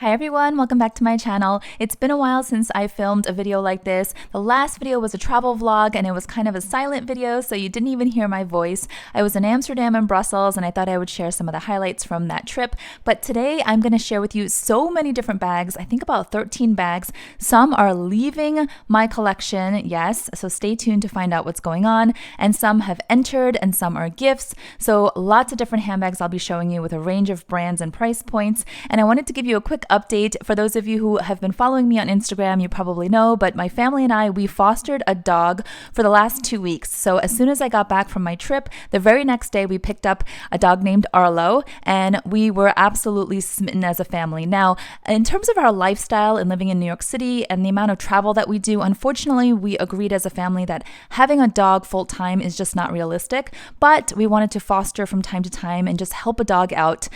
Hi everyone, welcome back to my channel. It's been a while since I filmed a video like this. The last video was a travel vlog and it was kind of a silent video, so you didn't even hear my voice. I was in Amsterdam and Brussels and I thought I would share some of the highlights from that trip. But today I'm going to share with you so many different bags. I think about 13 bags. Some are leaving my collection, yes, so stay tuned to find out what's going on. And some have entered and some are gifts. So lots of different handbags I'll be showing you with a range of brands and price points. And I wanted to give you a quick update. For those of you who have been following me on Instagram, you probably know, but my family and I, we fostered a dog for the last 2 weeks. So as soon as I got back from my trip, the very next day we picked up a dog named Arlo and we were absolutely smitten as a family. Now, in terms of our lifestyle and living in New York City and the amount of travel that we do, unfortunately, we agreed as a family that having a dog full time is just not realistic, but we wanted to foster from time to time and just help a dog out,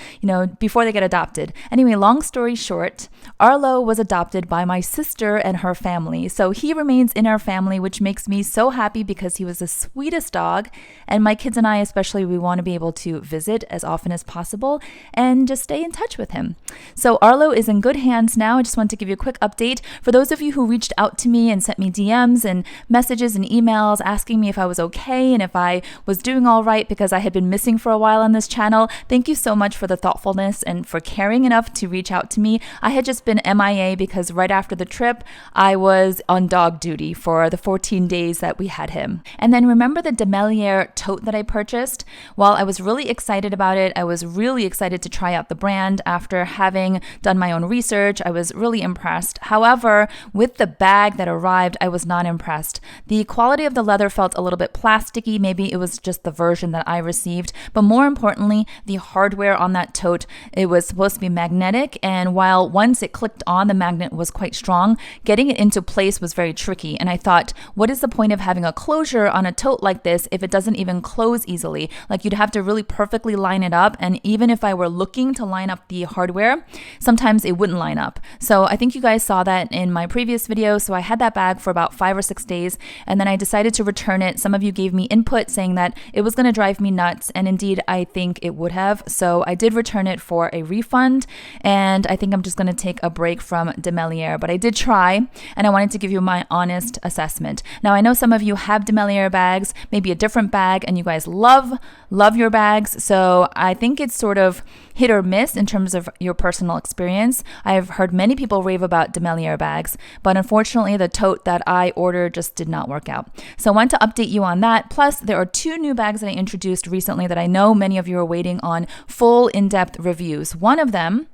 before they get adopted. Anyway, long story short, Arlo was adopted by my sister and her family. So he remains in our family, which makes me so happy because he was the sweetest dog. And my kids and I, especially, we want to be able to visit as often as possible and just stay in touch with him. So Arlo is in good hands now. I just want to give you a quick update. For those of you who reached out to me and sent me DMs and messages and emails asking me if I was okay and if I was doing all right because I had been missing for a while on this channel, thank you so much for the thoughtfulness and for caring enough to reach out to me. I had just been MIA because right after the trip, I was on dog duty for the 14 days that we had him. And then remember the Demellier tote that I purchased? Well, I was really excited about it. I was really excited to try out the brand. After having done my own research, I was really impressed. However, with the bag that arrived, I was not impressed. The quality of the leather felt a little bit plasticky. Maybe it was just the version that I received. But more importantly, the hardware on that tote, it was supposed to be magnetic. And while once it clicked on, the magnet was quite strong, getting it into place was very tricky. And I thought, what is the point of having a closure on a tote like this if it doesn't even close easily? Like, you'd have to really perfectly line it up. And even if I were looking to line up the hardware, sometimes it wouldn't line up. So I think you guys saw that in my previous video. So I had that bag for about 5 or 6 days and then I decided to return it. Some of you gave me input saying that it was going to drive me nuts. And indeed, I think it would have. So I did return it for a refund. And I think I'm just going to take a break from Demellier, but I did try and I wanted to give you my honest assessment. Now, I know some of you have Demellier bags, maybe a different bag, and you guys love your bags. So I think it's sort of hit or miss in terms of your personal experience. I've heard many people rave about Demellier bags, but unfortunately the tote that I ordered just did not work out. So I want to update you on that. Plus, there are 2 new bags that I introduced recently that I know many of you are waiting on full in-depth reviews. One of them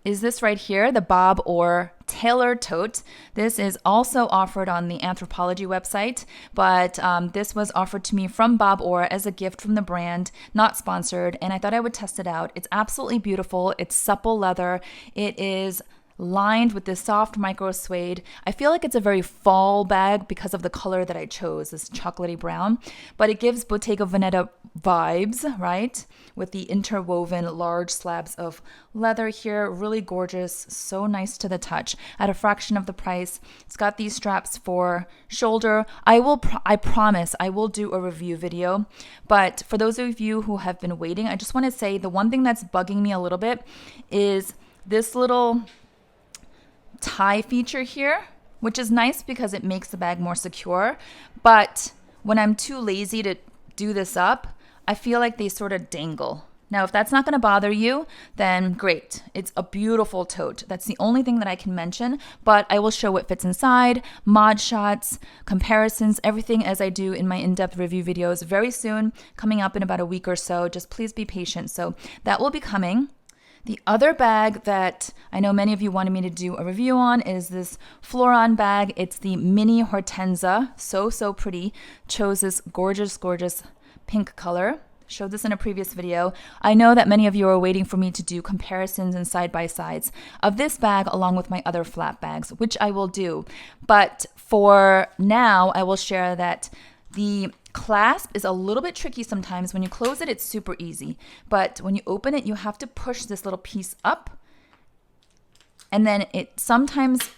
is this right here, the Bob Orr Tailor Tote. This is also offered on the Anthropologie website, but this was offered to me from Bob Orr as a gift from the brand, not sponsored, and I thought I would test it out. It's absolutely beautiful. It's supple leather. It is lined with this soft micro suede. I feel like it's a very fall bag because of the color that I chose, this chocolatey brown, but it gives Bottega Veneta vibes, right? With the interwoven large slabs of leather here, really gorgeous, so nice to the touch at a fraction of the price. It's got these straps for shoulder. I promise I will do a review video, but for those of you who have been waiting, I just want to say the one thing that's bugging me a little bit is this little tie feature here, which is nice because it makes the bag more secure. But when I'm too lazy to do this up, I feel like they sort of dangle. Now, if that's not going to bother you, then great. It's a beautiful tote. That's the only thing that I can mention, but I will show what fits inside, mod shots, comparisons, everything as I do in my in-depth review videos very soon, coming up in about a week or so. Just please be patient. So that will be coming. The other bag that I know many of you wanted me to do a review on is this Fleuron bag. It's the Mini Hortensia. So pretty. Chose this gorgeous pink color. Showed this in a previous video. I know that many of you are waiting for me to do comparisons and side-by-sides of this bag along with my other flat bags, which I will do. But for now, I will share that the clasp is a little bit tricky sometimes. When you close it, it's super easy. But when you open it, you have to push this little piece up. And then it sometimes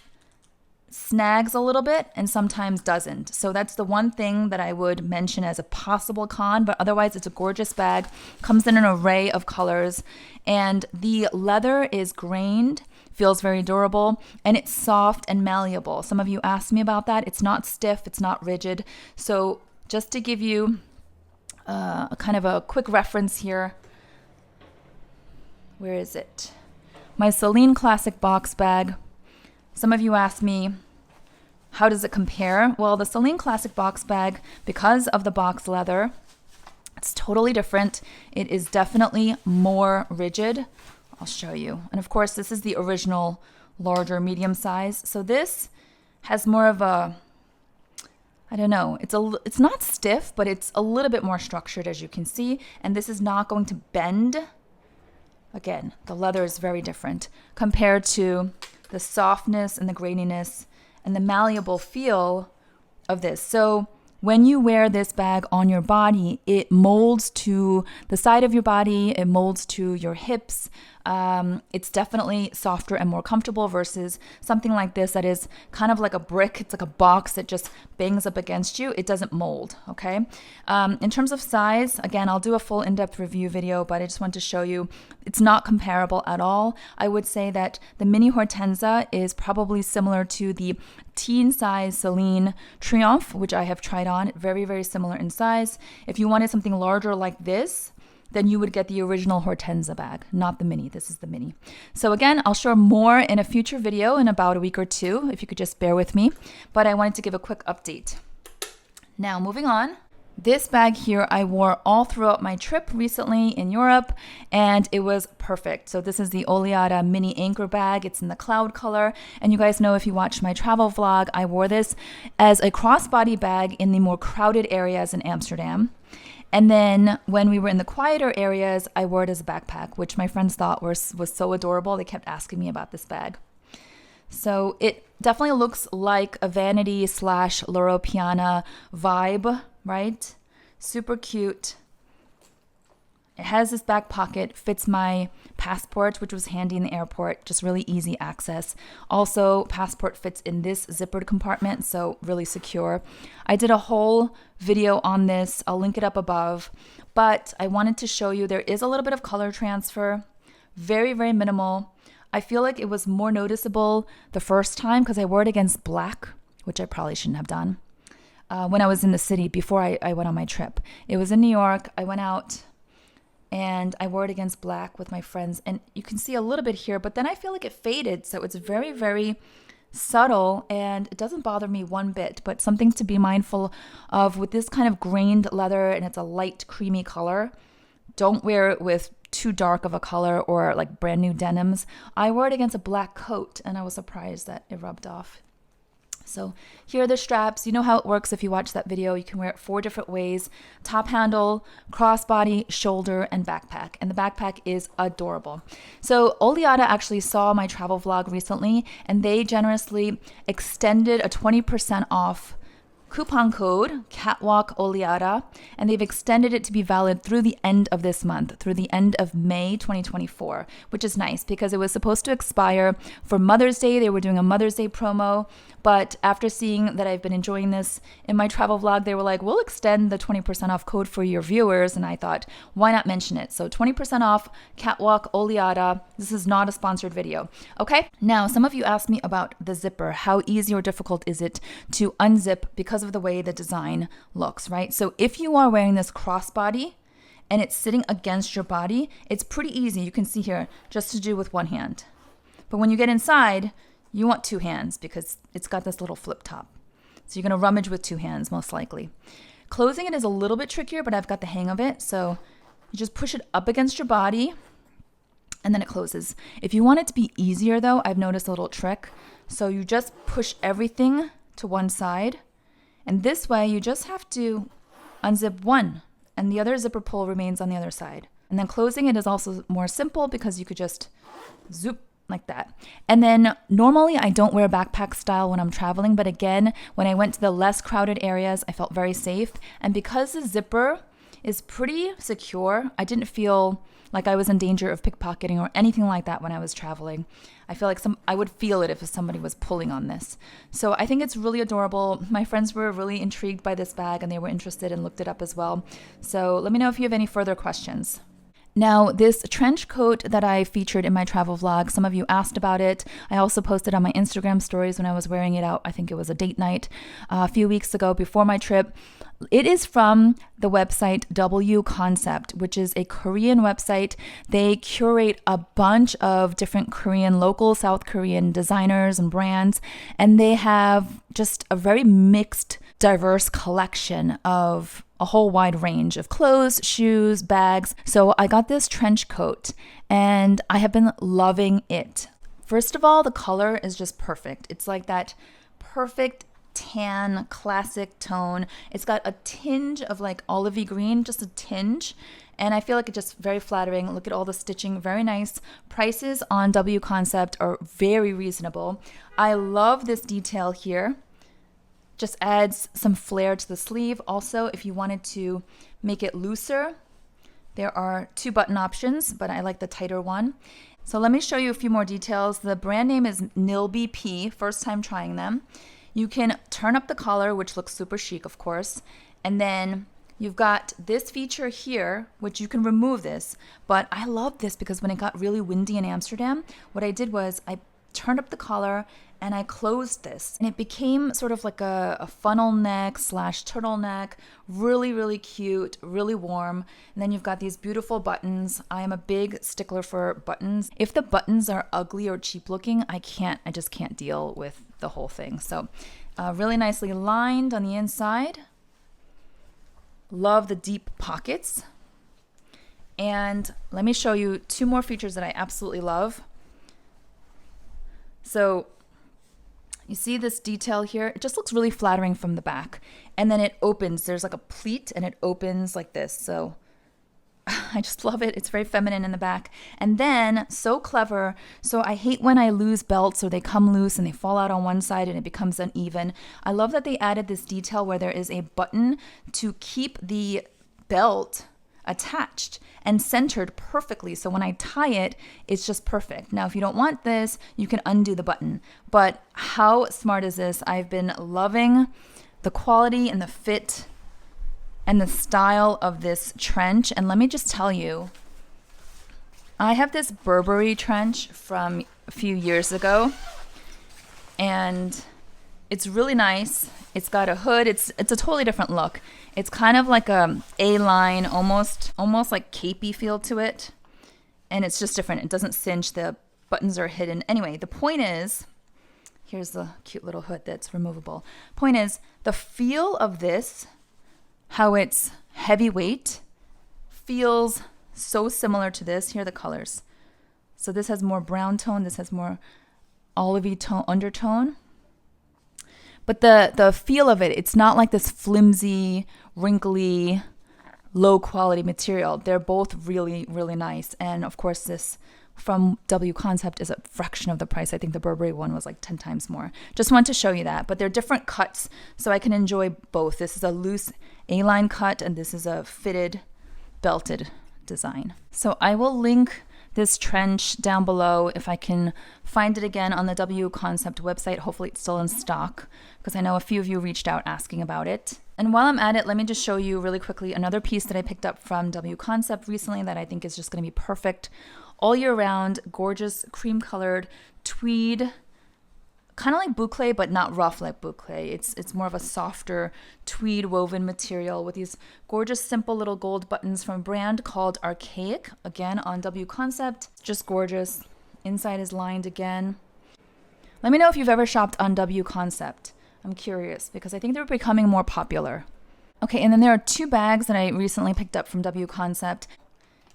snags a little bit and sometimes doesn't. So that's the one thing that I would mention as a possible con, but otherwise it's a gorgeous bag. Comes in an array of colors and the leather is grained feels very durable, and it's soft and malleable. Some of you asked me about that. It's not stiff, it's not rigid. So just to give you a kind of a quick reference here, where is it? My Celine Classic box bag. Some of you asked me, how does it compare? Well, the Celine Classic box bag, because of the box leather, it's totally different. It is definitely more rigid. I'll show you. And of course, this is the original larger medium size. So this has more of a, I don't know, it's not stiff, but it's a little bit more structured, as you can see. And this is not going to bend. Again, the leather is very different compared to the softness and the graininess and the malleable feel of this. So when you wear this bag on your body, it molds to the side of your body, it molds to your hips. It's definitely softer and more comfortable versus something like this that is kind of like a brick. It's like a box that just bangs up against you. It doesn't mold, okay? In terms of size, again, I'll do a full in-depth review video, but I just want to show you it's not comparable at all. I would say that the Mini Hortensia is probably similar to the teen size Celine Triomphe, which I have tried on. Very, very similar in size. If you wanted something larger like this, then you would get the original Hortensia bag, not the mini. This is the mini. So again, I'll share more in a future video in about a week or two, if you could just bear with me. But I wanted to give a quick update. Now, moving on. This bag here I wore all throughout my trip recently in Europe, and it was perfect. So this is the OLEADA mini anchor bag. It's in the cloud color. And you guys know, if you watch my travel vlog, I wore this as a crossbody bag in the more crowded areas in Amsterdam. And then when we were in the quieter areas, I wore it as a backpack, which my friends thought was so adorable. They kept asking me about this bag. So it definitely looks like a vanity / Loro Piana vibe, right? Super cute. It has this back pocket, fits my passport, which was handy in the airport, just really easy access. Also, passport fits in this zippered compartment, so really secure. I did a whole video on this. I'll link it up above, but I wanted to show you there is a little bit of color transfer, very, very minimal. I feel like it was more noticeable the first time because I wore it against black, which I probably shouldn't have done, when I was in the city before I went on my trip. It was in New York. I went out and I wore it against black with my friends, and you can see a little bit here, but then I feel like it faded. So it's very, very subtle, and it doesn't bother me one bit, but something to be mindful of with this kind of grained leather, and it's a light creamy color. Don't wear it with too dark of a color or like brand new denims. I wore it against a black coat, and I was surprised that it rubbed off. So here are the straps. You know how it works if you watch that video. You can wear it 4 different ways: top handle, crossbody, shoulder, and backpack. And the backpack is adorable. So OLEADA actually saw my travel vlog recently, and they generously extended a 20% off coupon code, catwalk OLEADA, and they've extended it to be valid through the end of this month, through the end of May 2024, which is nice because it was supposed to expire for Mother's Day. They were doing a Mother's Day promo, but after seeing that I've been enjoying this in my travel vlog, they were like, we'll extend the 20% off code for your viewers, and I thought, why not mention it? So 20% off, catwalk OLEADA. This is not a sponsored video. Okay, now some of you asked me about the zipper. How easy or difficult is it to unzip because of the way the design looks, right? So if you are wearing this crossbody and it's sitting against your body, it's pretty easy. You can see here, just to do with one hand. But when you get inside, you want 2 hands because it's got this little flip top. So you're going to rummage with 2 hands, most likely. Closing it is a little bit trickier, but I've got the hang of it. So you just push it up against your body and then it closes. If you want it to be easier though, I've noticed a little trick. So you just push everything to one side, and this way you just have to unzip one and the other zipper pull remains on the other side. And then closing it is also more simple because you could just zoop like that. And then normally I don't wear backpack style when I'm traveling, but again, when I went to the less crowded areas, I felt very safe. And because the zipper is pretty secure, I didn't feel like I was in danger of pickpocketing or anything like that when I was traveling. I feel like I would feel it if somebody was pulling on this. So I think it's really adorable. My friends were really intrigued by this bag and they were interested and looked it up as well. So let me know if you have any further questions. Now, this trench coat that I featured in my travel vlog, some of you asked about it. I also posted on my Instagram stories when I was wearing it out. I think it was a date night a few weeks ago before my trip. It is from the website DUYP Concept, which is a Korean website. They curate a bunch of different Korean, local South Korean designers and brands, and they have just a very mixed, diverse collection of a whole wide range of clothes, shoes, bags. So I got this trench coat and I have been loving it. First of all, the color is just perfect. It's like that perfect tan classic tone. It's got a tinge of like olivey green, just a tinge. And I feel like it's just very flattering. Look at all the stitching, very nice. Prices on DUYP Concept are very reasonable. I love this detail here. Just adds some flair to the sleeve. Also, if you wanted to make it looser, there are 2 button options, but I like the tighter one. So let me show you a few more details. The brand name is Nilby P, first time trying them. You can turn up the collar, which looks super chic, of course. And then you've got this feature here, which you can remove this. But I love this because when it got really windy in Amsterdam, what I did was I turned up the collar and I closed this, and it became sort of like a funnel neck / turtleneck, really, really cute, really warm. And then you've got these beautiful buttons. I am a big stickler for buttons. If the buttons are ugly or cheap looking, I just can't deal with the whole thing. So really nicely lined on the inside. Love the deep pockets. And let me show you 2 more features that I absolutely love. So you see this detail here? It just looks really flattering from the back. And then it opens. There's like a pleat and it opens like this. So I just love it. It's very feminine in the back. And then so clever. So I hate when I lose belts or they come loose and they fall out on one side and it becomes uneven. I love that they added this detail where there is a button to keep the belt attached and centered perfectly. So when I tie it, it's just perfect. Now, if you don't want this, you can undo the button. But how smart is this? I've been loving the quality and the fit and the style of this trench. And let me just tell you, I have this Burberry trench from a few years ago, and it's really nice. It's got a hood. It's a totally different look. It's kind of like a A-line, almost like capey feel to it. And it's just different. It doesn't cinch. The buttons are hidden. Anyway, the point is, here's the cute little hood that's removable. Point is, the feel of this, how it's heavyweight, feels so similar to this. Here are the colors. So this has more brown tone. This has more olivey tone, undertone. But the feel of it, it's not like this flimsy, wrinkly, low quality material. They're both really, really nice. And of course, this from DUYP Concept is a fraction of the price. I think the Burberry one was like 10 times more. Just want to show you that. But they're different cuts, so I can enjoy both. This is a loose A-line cut, and this is a fitted, belted design. So I will link this trench down below if I can find it again on the DUYP Concept website. Hopefully it's still in stock, because I know a few of you reached out asking about it. And while I'm at it, let me just show you really quickly another piece that I picked up from DUYP Concept recently that I think is just going to be perfect all year round. Gorgeous cream colored tweed, kind of like boucle, but not rough like boucle. It's more of a softer tweed woven material with these gorgeous simple little gold buttons from a brand called Archaic, again on DUYP Concept. Just gorgeous. Inside is lined again. Let me know if you've ever shopped on DUYP Concept. I'm curious because I think they're becoming more popular. Okay, and then there are 2 bags that I recently picked up from DUYP Concept.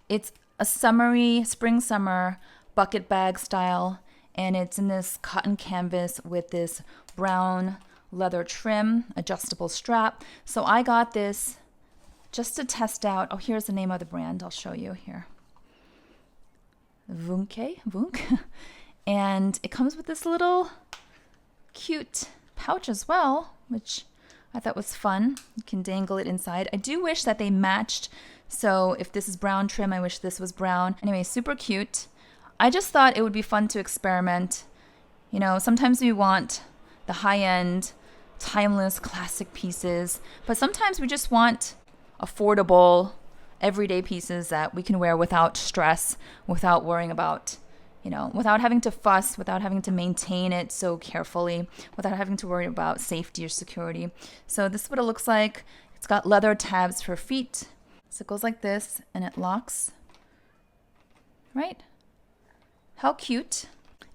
It's a summery, spring-summer bucket bag style, and it's in this cotton canvas with this brown leather trim, adjustable strap. So I got this just to test out. Oh, here's the name of the brand. I'll show you here. Vunque. And it comes with this little cute pouch as well, which I thought was fun. You can dangle it inside. I do wish that they matched. So if this is brown trim, I wish this was brown. Anyway, super cute. I just thought it would be fun to experiment. You know, sometimes we want the high-end, timeless, classic pieces, but sometimes we just want affordable, everyday pieces that we can wear without stress, without worrying about, you know, without having to fuss, without having to maintain it so carefully, without having to worry about safety or security. So this is what it looks like. It's got leather tabs for feet. So it goes like this and it locks, right? How cute.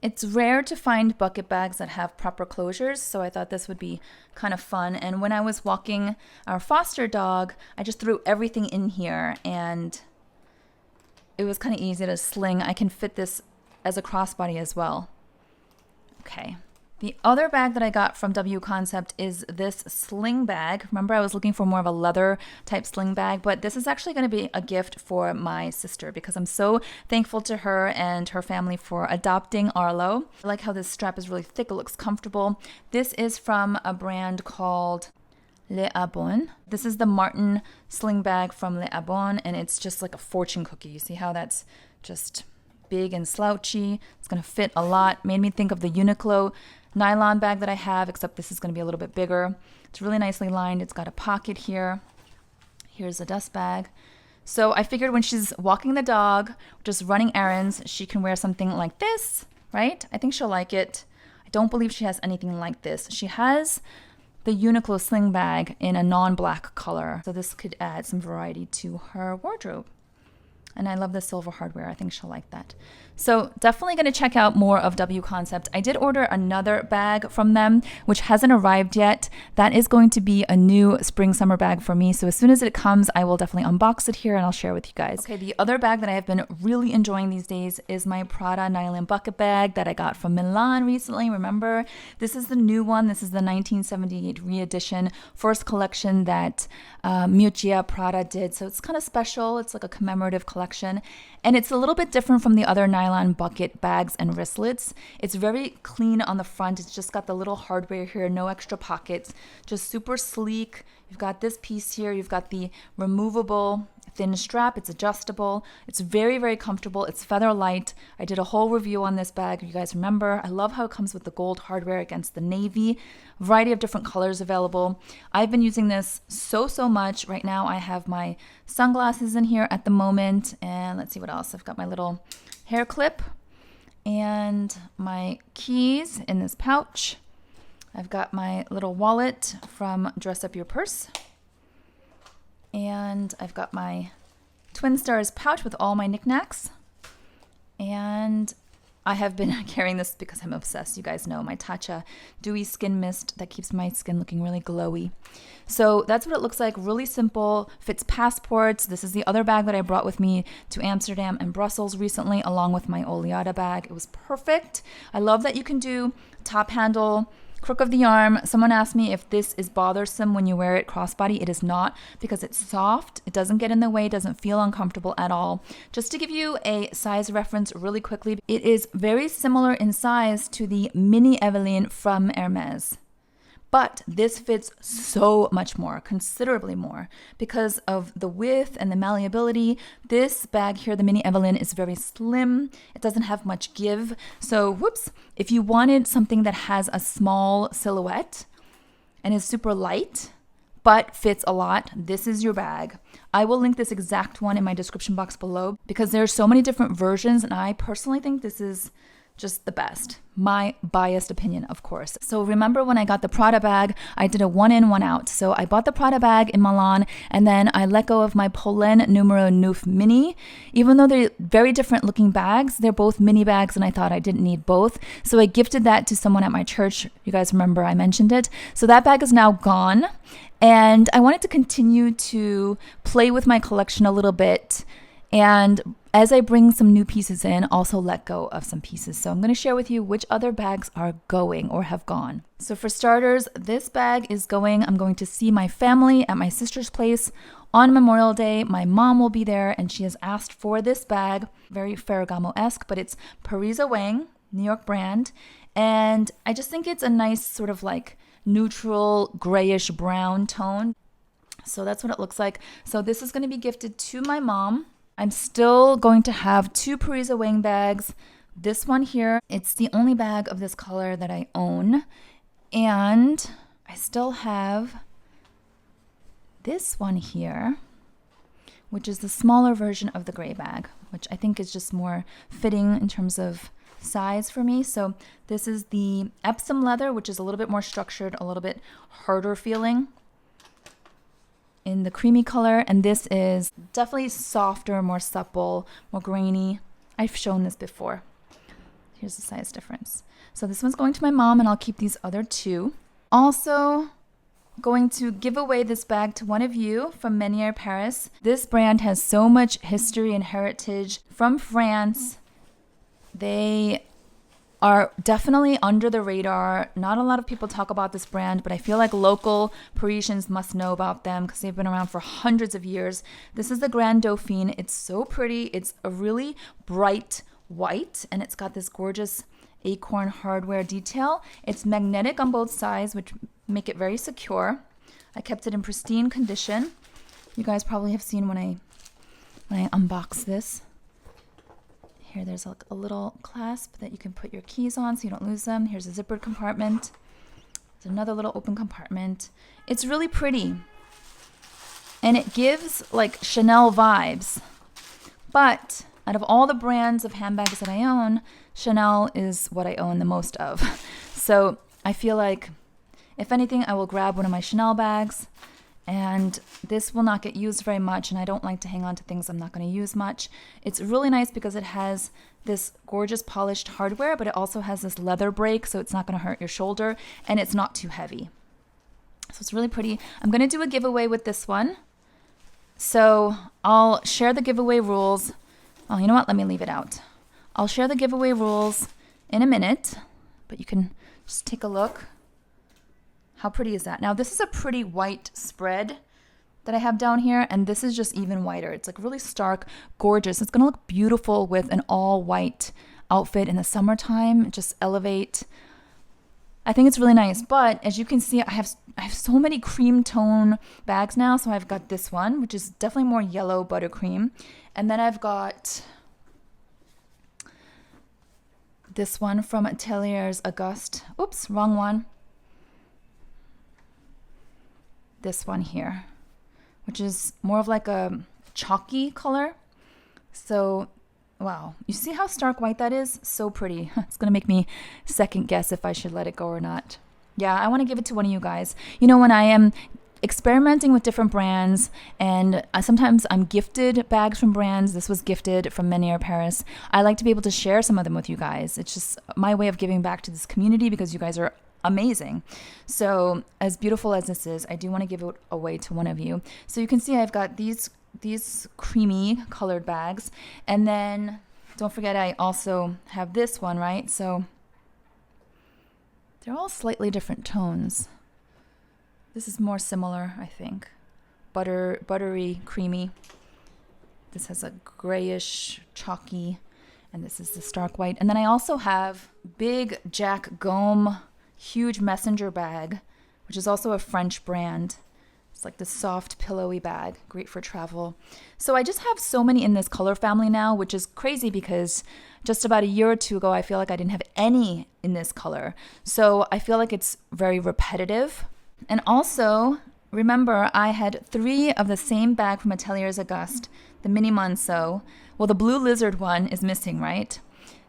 It's rare to find bucket bags that have proper closures, so I thought this would be kind of fun. And when I was walking our foster dog, I just threw everything in here and it was kind of easy to sling. I can fit this as a crossbody as well. Okay. The other bag that I got from W Concept is this sling bag. Remember, I was looking for more of a leather type sling bag, but this is actually going to be a gift for my sister because I'm so thankful to her and her family for adopting Arlo. I like how this strap is really thick. It looks comfortable. This is from a brand called Abonne. This is the Martin sling bag from Abonne, and it's just like a fortune cookie. You see how that's just big and slouchy. It's going to fit a lot. Made me think of the Uniqlo nylon bag that I have, except this is going to be a little bit bigger. It's really nicely lined. It's got a pocket here. Here's a dust bag. So I figured when she's walking the dog, just running errands, she can wear something like this, right? I think she'll like it. I don't believe she has anything like this. She has the Uniqlo sling bag in a non-black color. So this could add some variety to her wardrobe. And I love the silver hardware. I think she'll like that. So definitely going to check out more of W Concept. I did order another bag from them, which hasn't arrived yet. That is going to be a new spring summer bag for me. So as soon as it comes, I will definitely unbox it here and I'll share with you guys. Okay, the other bag that I have been really enjoying these days is my Prada nylon bucket bag that I got from Milan recently. Remember, this is the new one. This is the 1978 re-edition, first collection that Miuccia Prada did. So it's kind of special. It's like a commemorative collection. And it's a little bit different from the other nylon bucket bags and wristlets. It's very clean on the front. It's just got the little hardware here, no extra pockets, just super sleek. You've got this piece here. You've got the removable thin strap. It's adjustable. It's very, very comfortable. It's feather light. I did a whole review on this bag. You guys remember. I love how it comes with the gold hardware against the navy. Variety of different colors available. I've been using this so much. Right now I have my sunglasses in here at the moment. And let's see what else. I've got my little hair clip and my keys in this pouch. I've got my little wallet from Dress Up Your Purse. And I've got my Twin Stars pouch with all my knickknacks. And I have been carrying this because I'm obsessed. You guys know my Tatcha Dewy Skin Mist that keeps my skin looking really glowy. So that's what it looks like. Really simple. Fits passports. This is the other bag that I brought with me to Amsterdam and Brussels recently, along with my OLEADA bag. It was perfect. I love that you can do top handle, crook of the arm. Someone asked me if this is bothersome when you wear it crossbody. It is not, because it's soft. It doesn't get in the way. It doesn't feel uncomfortable at all. Just to give you a size reference really quickly, it is very similar in size to the Mini Evelyn from Hermes. But this fits so much more, considerably more, because of the width and the malleability. This bag here, the Mini Evelyn, is very slim. It doesn't have much give. So, whoops, if you wanted something that has a small silhouette and is super light, but fits a lot, this is your bag. I will link this exact one in my description box below because there are so many different versions, and I personally think this is just the best. My biased opinion, of course. So remember when I got the Prada bag, I did a one in, one out. So I bought the Prada bag in Milan, and then I let go of my Polene Numero 9 Mini. Even though they're very different looking bags, they're both mini bags, and I thought I didn't need both. So I gifted that to someone at my church. You guys remember I mentioned it. So that bag is now gone. And I wanted to continue to play with my collection a little bit. And as I bring some new pieces in, also let go of some pieces. So I'm going to share with you which other bags are going or have gone. So for starters, this bag is going. I'm going to see my family at my sister's place on Memorial Day. My mom will be there, and she has asked for this bag. Very Ferragamo-esque, but it's Parisa Wang, New York brand. And I just think it's a nice sort of like neutral grayish brown tone. So that's what it looks like. So this is going to be gifted to my mom. I'm still going to have two Parisa Wang bags. This one here, it's the only bag of this color that I own. And I still have this one here, which is the smaller version of the gray bag, which I think is just more fitting in terms of size for me. So this is the Epsom leather, which is a little bit more structured, a little bit harder feeling in the creamy color. And this is definitely softer, more supple, more grainy. I've shown this before. Here's the size difference. So this one's going to my mom, and I'll keep these other two. Also going to give away this bag to one of you from Meniere Paris. This brand has so much history and heritage from France. They are definitely under the radar. Not a lot of people talk about this brand, but I feel like local Parisians must know about them because they've been around for hundreds of years. This is the Grand Dauphin. It's so pretty. It's a really bright white, and it's got this gorgeous acorn hardware detail. It's magnetic on both sides, which make it very secure. I kept it in pristine condition. You guys probably have seen when I unbox this. Here, there's like a little clasp that you can put your keys on so you don't lose them. Here's a zippered compartment. There's another little open compartment. It's really pretty. And it gives like Chanel vibes. But out of all the brands of handbags that I own, Chanel is what I own the most of. So I feel like, if anything, I will grab one of my Chanel bags. And this will not get used very much, and I don't like to hang on to things I'm not going to use much. It's really nice because it has this gorgeous polished hardware, but it also has this leather break, so it's not going to hurt your shoulder, and it's not too heavy. So it's really pretty. I'm going to do a giveaway with this one. So I'll share the giveaway rules. Oh, you know what? Let me leave it out. I'll share the giveaway rules in a minute, but you can just take a look. How pretty is that? Now, this is a pretty white spread that I have down here, and this is just even whiter. It's like really stark, gorgeous. It's going to look beautiful with an all white outfit in the summertime. Just elevate. I think it's really nice, but as you can see, I have so many cream tone bags now. So I've got this one, which is definitely more yellow buttercream, and then I've got this one from Atelier's Auguste. Oops, wrong one. This one here, which is more of like a chalky color. So, wow. You see how stark white that is? So pretty. It's going to make me second guess if I should let it go or not. Yeah, I want to give it to one of you guys. You know, when I am experimenting with different brands, and sometimes I'm gifted bags from brands. This was gifted from Meniere Paris. I like to be able to share some of them with you guys. It's just my way of giving back to this community because you guys are amazing. So as beautiful as this is, I do want to give it away to one of you. So you can see I've got these creamy colored bags, and then don't forget I also have this one, right? So they're all slightly different tones. This is more similar, I think. Buttery, creamy. This has a grayish, chalky, and this is the stark white. And then I also have big Jack Gomme huge messenger bag, which is also a French brand. It's like this soft pillowy bag, great for travel. So I just have so many in this color family now, which is crazy because just about a year or two ago, I feel like I didn't have any in this color. So I feel like it's very repetitive. And also, remember, I had 3 of the same bag from Atelier's Auguste, the Mini Monceau. Well, the blue lizard one is missing, right?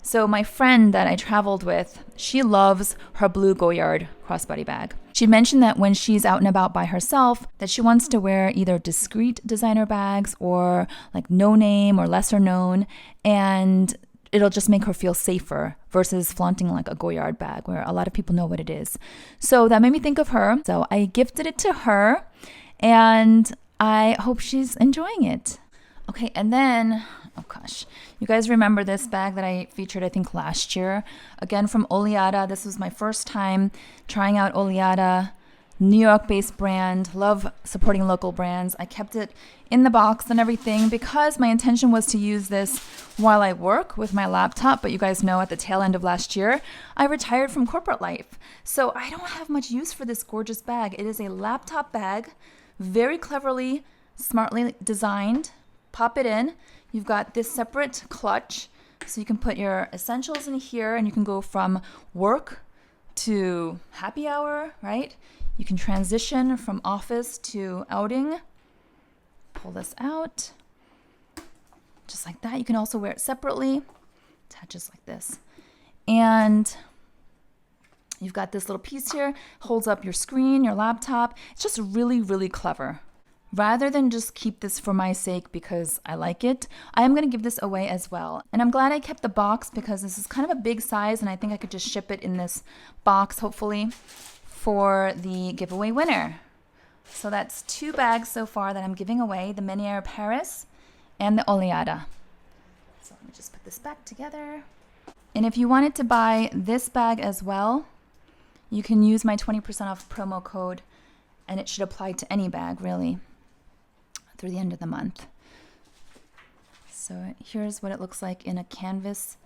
So my friend that I traveled with, she loves her blue Goyard crossbody bag. She mentioned that when she's out and about by herself, that she wants to wear either discreet designer bags or like no name or lesser known, and it'll just make her feel safer versus flaunting like a Goyard bag where a lot of people know what it is. So that made me think of her. So I gifted it to her, and I hope she's enjoying it. Okay, and then, oh gosh, you guys remember this bag that I featured, I think, last year? Again, from OLEADA. This was my first time trying out OLEADA, New York-based brand. Love supporting local brands. I kept it in the box and everything because my intention was to use this while I work with my laptop. But you guys know at the tail end of last year, I retired from corporate life. So I don't have much use for this gorgeous bag. It is a laptop bag, very cleverly, smartly designed. Pop it in. You've got this separate clutch, so you can put your essentials in here, and you can go from work to happy hour, right? You can transition from office to outing. Pull this out. just like that. You can also wear it separately. Attaches like this. And you've got this little piece here, holds up your screen, your laptop. It's just really, really clever. Rather than just keep this for my sake because I like it, I am going to give this away as well. And I'm glad I kept the box because this is kind of a big size and I think I could just ship it in this box, hopefully, for the giveaway winner. So that's 2 bags so far that I'm giving away, the Meniere Paris and the OLEADA. So let me just put this back together. And if you wanted to buy this bag as well, you can use my 20% off promo code, and it should apply to any bag, really, through the end of the month. So here's what it looks like in a canvas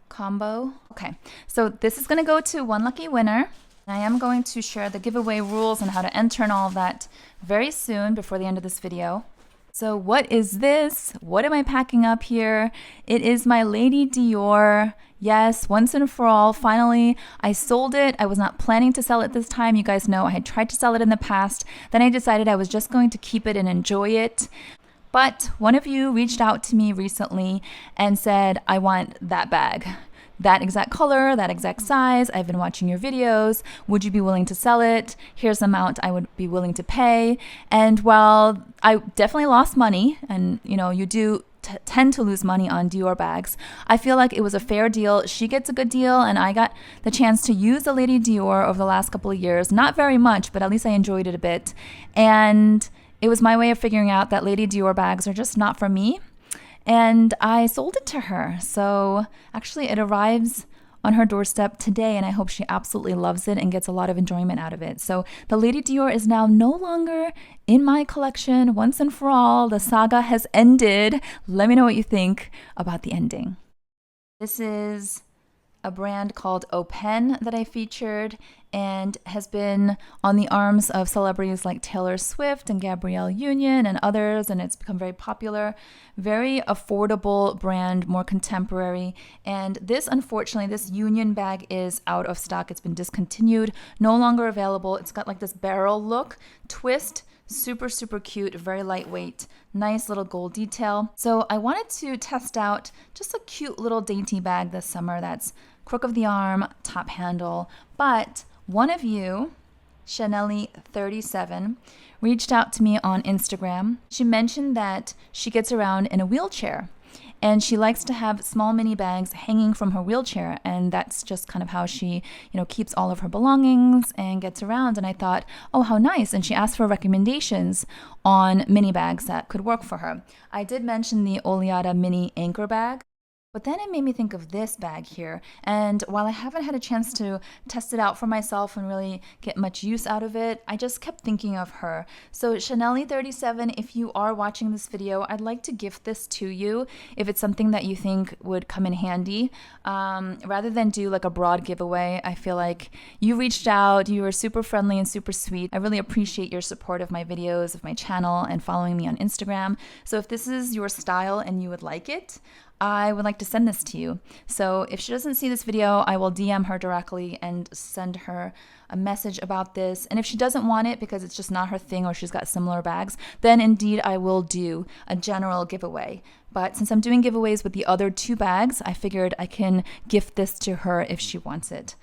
combo. Okay, so this is going to go to one lucky winner. I am going to share the giveaway rules and how to enter and all of that very soon before the end of this video. So what is this? What am I packing up here? It is my Lady Dior. Yes, once and for all, finally, I sold it. I was not planning to sell it this time. You guys know I had tried to sell it in the past. Then I decided I was just going to keep it and enjoy it. But one of you reached out to me recently and said, I want that bag. That exact color, that exact size. I've been watching your videos. Would you be willing to sell it? Here's the amount I would be willing to pay. And while I definitely lost money, and you know, you do tend to lose money on Dior bags, I feel like it was a fair deal. She gets a good deal, and I got the chance to use the Lady Dior over the last couple of years. Not very much, but at least I enjoyed it a bit. And it was my way of figuring out that Lady Dior bags are just not for me. And I sold it to her. So actually it arrives on her doorstep today, and I hope she absolutely loves it and gets a lot of enjoyment out of it. So the Lady Dior is now no longer in my collection. Once and for all, the saga has ended. Let me know what you think about the ending. This is a brand called AUPEN that I featured and has been on the arms of celebrities like Taylor Swift and Gabrielle Union and others, and it's become very popular. Very affordable brand, more contemporary. And this, unfortunately, this Union bag is out of stock. It's been discontinued, no longer available. It's got like this barrel look, twist, super, super cute, very lightweight, nice little gold detail. So I wanted to test out just a cute little dainty bag this summer that's crook of the arm, top handle. But one of you, Chanelly37, reached out to me on Instagram. She mentioned that she gets around in a wheelchair and she likes to have small mini bags hanging from her wheelchair, and that's just kind of how she, keeps all of her belongings and gets around. And I thought, oh, how nice. And she asked for recommendations on mini bags that could work for her. I did mention the OLEADA mini anchor bag. But then it made me think of this bag here. And while I haven't had a chance to test it out for myself and really get much use out of it, I just kept thinking of her. So Chanelly37, if you are watching this video, I'd like to gift this to you if it's something that you think would come in handy. Rather than do like a broad giveaway, I feel like you reached out, you were super friendly and super sweet. I really appreciate your support of my videos, of my channel, and following me on Instagram. So if this is your style and you would like it, I would like to send this to you. So if she doesn't see this video, I will DM her directly and send her a message about this. And if she doesn't want it because it's just not her thing or she's got similar bags, then indeed I will do a general giveaway. But since I'm doing giveaways with the other 2 bags, I figured I can gift this to her if she wants it.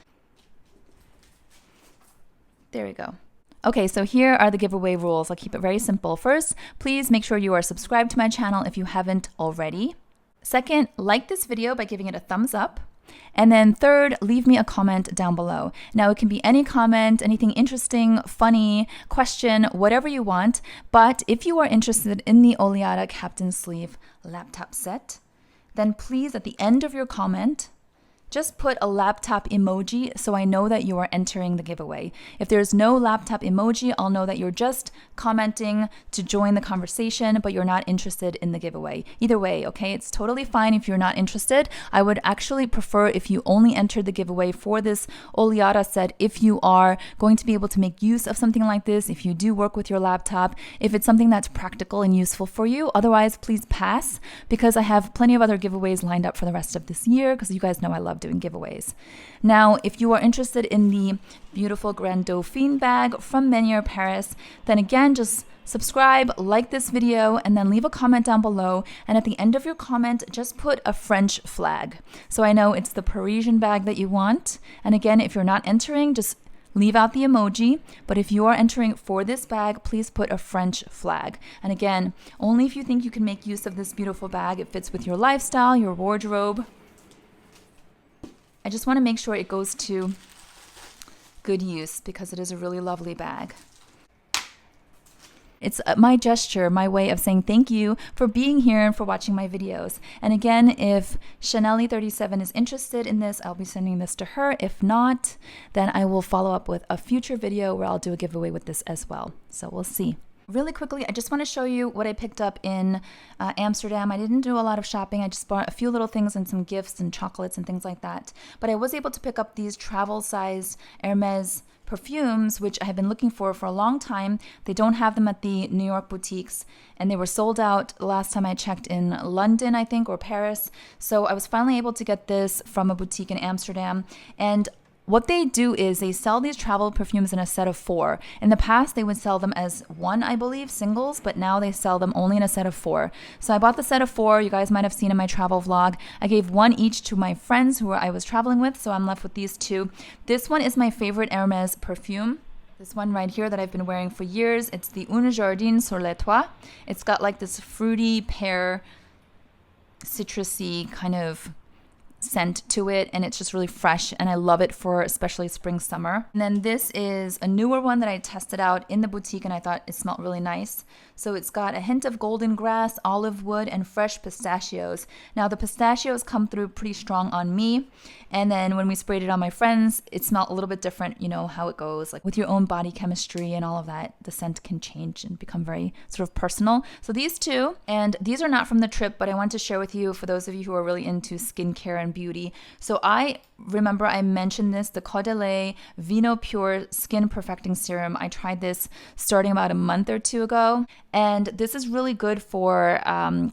There we go. Okay, so here are the giveaway rules. I'll keep it very simple. First, please make sure you are subscribed to my channel if you haven't already. Second, like this video by giving it a thumbs up. And then third, leave me a comment down below. Now it can be any comment, anything interesting, funny, question, whatever you want. But if you are interested in the OLEADA Captain Sleeve laptop set, then please at the end of your comment, just put a laptop emoji so I know that you are entering the giveaway. If there's no laptop emoji, I'll know that you're just commenting to join the conversation, but you're not interested in the giveaway. Either way, okay? It's totally fine if you're not interested. I would actually prefer if you only entered the giveaway for this OLEADA set if you are going to be able to make use of something like this, if you do work with your laptop, if it's something that's practical and useful for you. Otherwise, please pass, because I have plenty of other giveaways lined up for the rest of this year, because you guys know I love doing giveaways. Now, if you are interested in the beautiful Grand Dauphin bag from Meniere Paris, then again, just subscribe, like this video, and then leave a comment down below. And at the end of your comment, just put a French flag. So I know it's the Parisian bag that you want. And again, if you're not entering, just leave out the emoji. But if you are entering for this bag, please put a French flag. And again, only if you think you can make use of this beautiful bag. It fits with your lifestyle, your wardrobe. I just want to make sure it goes to good use because it is a really lovely bag. It's my gesture, my way of saying thank you for being here and for watching my videos. And again, if Chanelly37 is interested in this, I'll be sending this to her. If not, then I will follow up with a future video where I'll do a giveaway with this as well. So we'll see. Really quickly, I just want to show you what I picked up in Amsterdam. I didn't do a lot of shopping. I just bought a few little things and some gifts and chocolates and things like that. But I was able to pick up these travel-size Hermes perfumes, which I have been looking for a long time. They don't have them at the New York boutiques, and they were sold out the last time I checked in London, I think, or Paris. So I was finally able to get this from a boutique in Amsterdam. And what they do is they sell these travel perfumes in a set of 4. In the past, they would sell them as 1, I believe, singles, but now they sell them only in a set of 4. So I bought the set of 4. You guys might have seen in my travel vlog. I gave 1 each to my friends who I was traveling with, so I'm left with these 2. This one is my favorite Hermes perfume. This one right here that I've been wearing for years. It's the Un Jardin sur les Toits. It's got like this fruity, pear, citrusy kind of scent to it, and it's just really fresh, and I love it for especially spring summer. And then this is a newer one that I tested out in the boutique and I thought it smelled really nice. So it's got a hint of golden grass, olive wood, and fresh pistachios. Now the pistachios come through pretty strong on me, and then when we sprayed it on my friends, it smelled a little bit different. You know how it goes, like with your own body chemistry and all of that, the scent can change and become very sort of personal. So these 2, and these are not from the trip, but I want to share with you for those of you who are really into skincare and beauty. So I remember I mentioned this, the Caudalie Vino Pure Skin Perfecting Serum. I tried this starting about a month or 2 ago, and this is really good for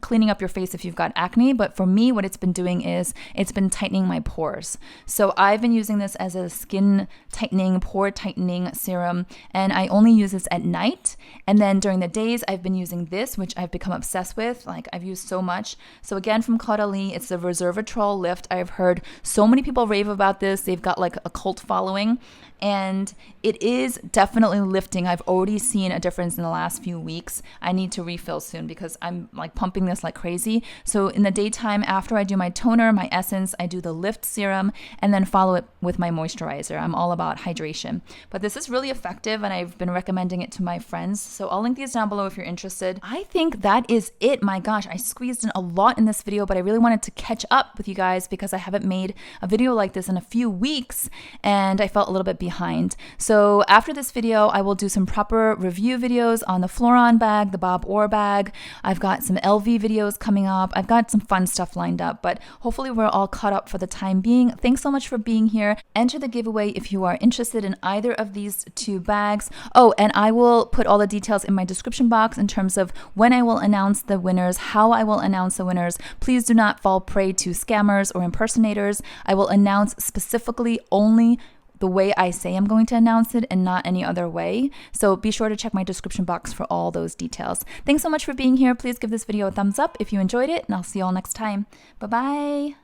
cleaning up your face if you've got acne. But for me, what it's been doing is it's been tightening my pores. So I've been using this as a skin tightening, pore tightening serum, and I only use this at night. And then during the days, I've been using this, which I've become obsessed with. Like, I've used so much. So again, from Caudalie, it's the Resveratrol Lift. I've heard so many people rave about this. They've got like a cult following, and it is definitely lifting. I've already seen a difference in the last few weeks. I need to refill soon because I'm like pumping this like crazy. So in the daytime, after I do my toner, my essence, I do the lift serum and then follow it with my moisturizer. I'm all about hydration. But this is really effective, and I've been recommending it to my friends. So I'll link these down below if you're interested. I think that is it. My gosh, I squeezed in a lot in this video, but I really wanted to catch up with you guys because I haven't made a video like this in a few weeks, and I felt a little bit behind. So after this video, I will do some proper review videos on the Floron bag, the Bob Orr bag. I've got some LV videos coming up. I've got some fun stuff lined up, but hopefully we're all caught up for the time being. Thanks so much for being here. Enter the giveaway if you are interested in either of these 2 bags. Oh, and I will put all the details in my description box in terms of when I will announce the winners, how I will announce the winners. Please do not fall prey to scammers or impersonators. I will announce specifically only the way I say I'm going to announce it and not any other way. So be sure to check my description box for all those details. Thanks so much for being here. Please give this video a thumbs up if you enjoyed it, and I'll see you all next time. Bye-bye.